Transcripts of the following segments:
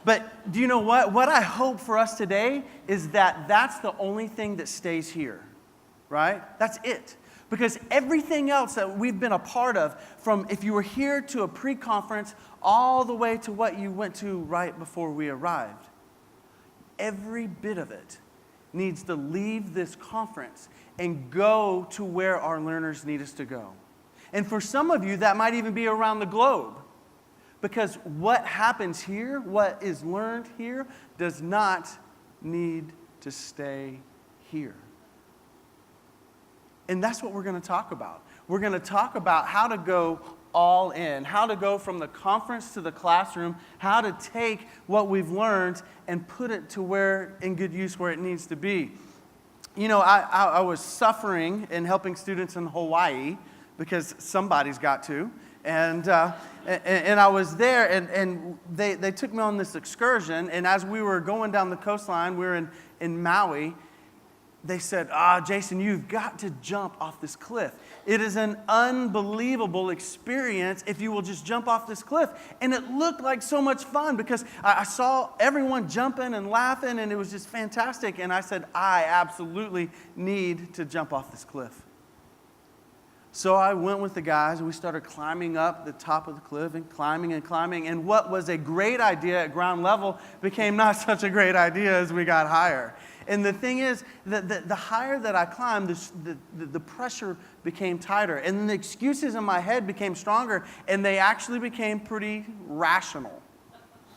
But do you know what? What I hope for us today is that that's the only thing that stays here, right? That's it. Because everything else that we've been a part of, from if you were here to a pre-conference all the way to what you went to right before we arrived, every bit of it needs to leave this conference and go to where our learners need us to go. And for some of you, that might even be around the globe. Because what happens here, what is learned here, does not need to stay here. And that's what we're going to talk about. We're going to talk about how to go all in, how to go from the conference to the classroom, how to take what we've learned and put it to where, in good use, where it needs to be. You know, I was suffering in helping students in Hawaii because somebody's got to. And I was there, and they took me on this excursion. And as we were going down the coastline, we were in Maui, they said, Jason, you've got to jump off this cliff. It is an unbelievable experience if you will just jump off this cliff. And it looked like so much fun because I saw everyone jumping and laughing, and it was just fantastic. And I said, I absolutely need to jump off this cliff. So I went with the guys, and we started climbing up the top of the cliff and climbing. And what was a great idea at ground level became not such a great idea as we got higher. And the thing is, the higher that I climbed, the pressure became tighter. And then the excuses in my head became stronger, and they actually became pretty rational,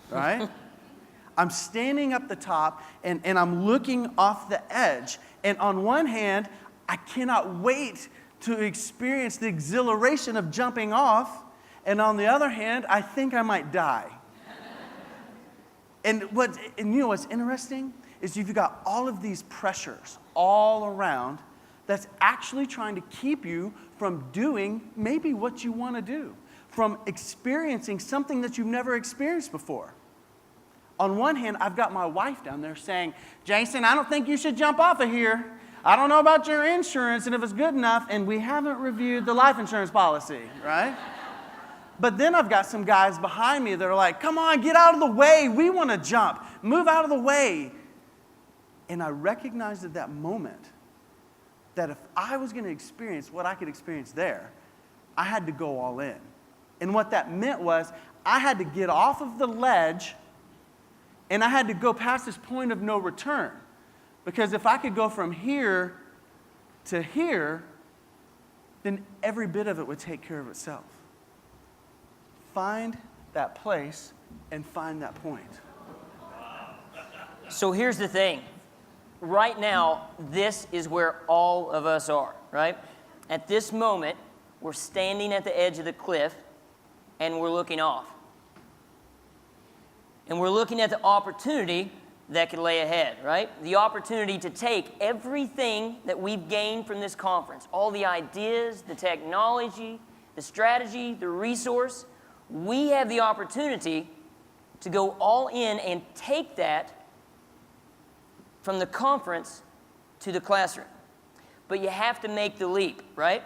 right? I'm standing up the top, and I'm looking off the edge. And on one hand, I cannot wait to experience the exhilaration of jumping off. And on the other hand, I think I might die. And you know what's interesting is you've got all of these pressures all around that's actually trying to keep you from doing maybe what you want to do, from experiencing something that you've never experienced before. On one hand, I've got my wife down there saying, Jason, I don't think you should jump off of here. I don't know about your insurance and if it's good enough, and we haven't reviewed the life insurance policy, right? But then I've got some guys behind me that are like, come on, get out of the way. We want to jump. Move out of the way. And I recognized at that moment that if I was going to experience what I could experience there, I had to go all in. And what that meant was I had to get off of the ledge, and I had to go past this point of no return. Because if I could go from here to here, then every bit of it would take care of itself. Find that place and find that point. So here's the thing. Right now, this is where all of us are, right? At this moment, we're standing at the edge of the cliff, and we're looking off. And we're looking at the opportunity that could lay ahead, right? The opportunity to take everything that we've gained from this conference, all the ideas, the technology, the strategy, the resource. We have the opportunity to go all in and take that from the conference to the classroom. But you have to make the leap, right?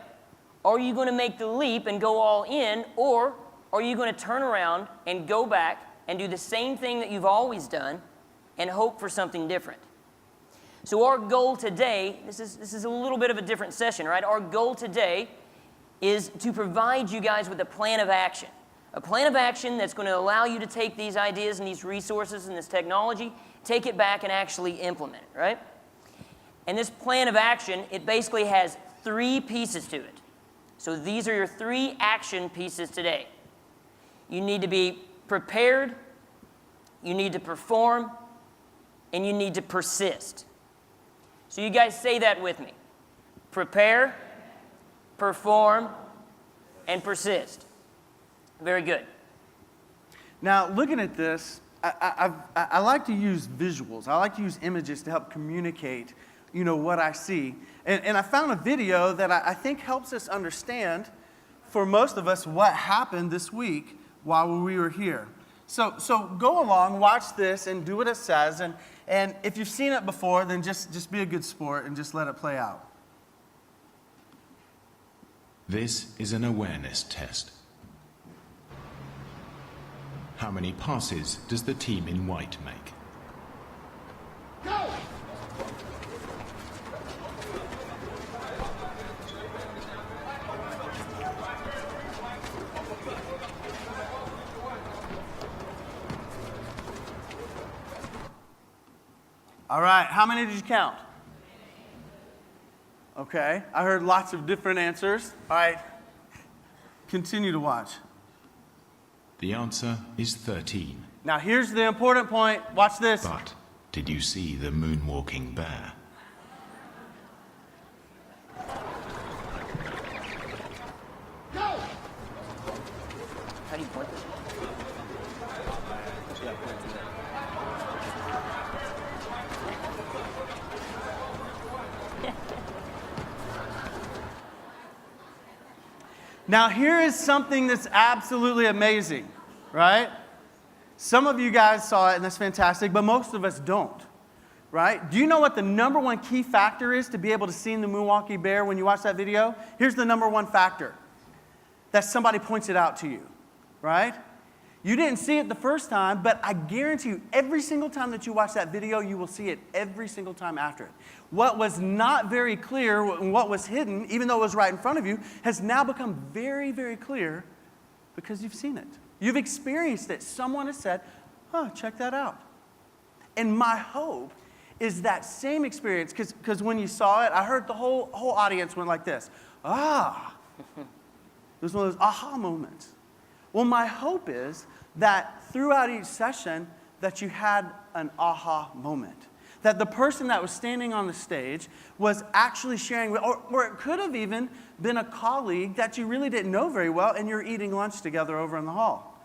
Are you going to make the leap and go all in, or are you going to turn around and go back and do the same thing that you've always done and hope for something different? So our goal today, this is a little bit of a different session, right? Our goal today is to provide you guys with a plan of action. A plan of action that's going to allow you to take these ideas and these resources and this technology, take it back and actually implement it, right? And this plan of action, it basically has 3 pieces to it. So these are your 3 action pieces today. You need to be prepared, you need to perform, and you need to persist. So you guys say that with me. Prepare, perform, and persist. Very good. Now, looking at this, I like to use visuals. I like to use images to help communicate, what I see. And I found a video that I think helps us understand, for most of us, what happened this week while we were here. So go along, watch this, and do what it says. And if you've seen it before, then just be a good sport and just let it play out. This is an awareness test. How many passes does the team in white make? Go! All right, how many did you count? Okay, I heard lots of different answers. All right, continue to watch. The answer is 13. Now here's the important point. Watch this. But did you see the moonwalking bear? Go! How do you point this? Now here is something that's absolutely amazing, right? Some of you guys saw it, and that's fantastic, but most of us don't, right? Do you know what the number one key factor is to be able to see the moonwalking bear when you watch that video? Here's the number one factor. That somebody points it out to you, right? You didn't see it the first time, but I guarantee you, every single time that you watch that video, you will see it every single time after it. What was not very clear and what was hidden, even though it was right in front of you, has now become very, very clear because you've seen it. You've experienced it. Someone has said, oh, check that out. And my hope is that same experience, because when you saw it, I heard the whole audience went like this. Ah. It was one of those aha moments. Well, my hope is that throughout each session that you had an aha moment. That the person that was standing on the stage was actually sharing, or it could have even been a colleague that you really didn't know very well and you're eating lunch together over in the hall.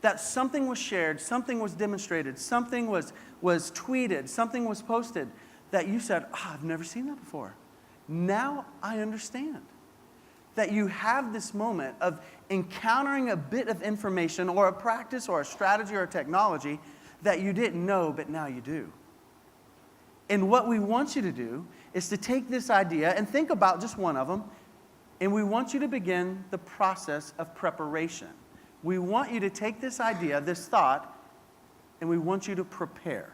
That something was shared, something was demonstrated, something was tweeted, something was posted that you said, oh, I've never seen that before. Now I understand. That you have this moment of encountering a bit of information or a practice or a strategy or a technology that you didn't know, but now you do. And what we want you to do is to take this idea and think about just one of them, and we want you to begin the process of preparation. We want you to take this idea, this thought, and we want you to prepare.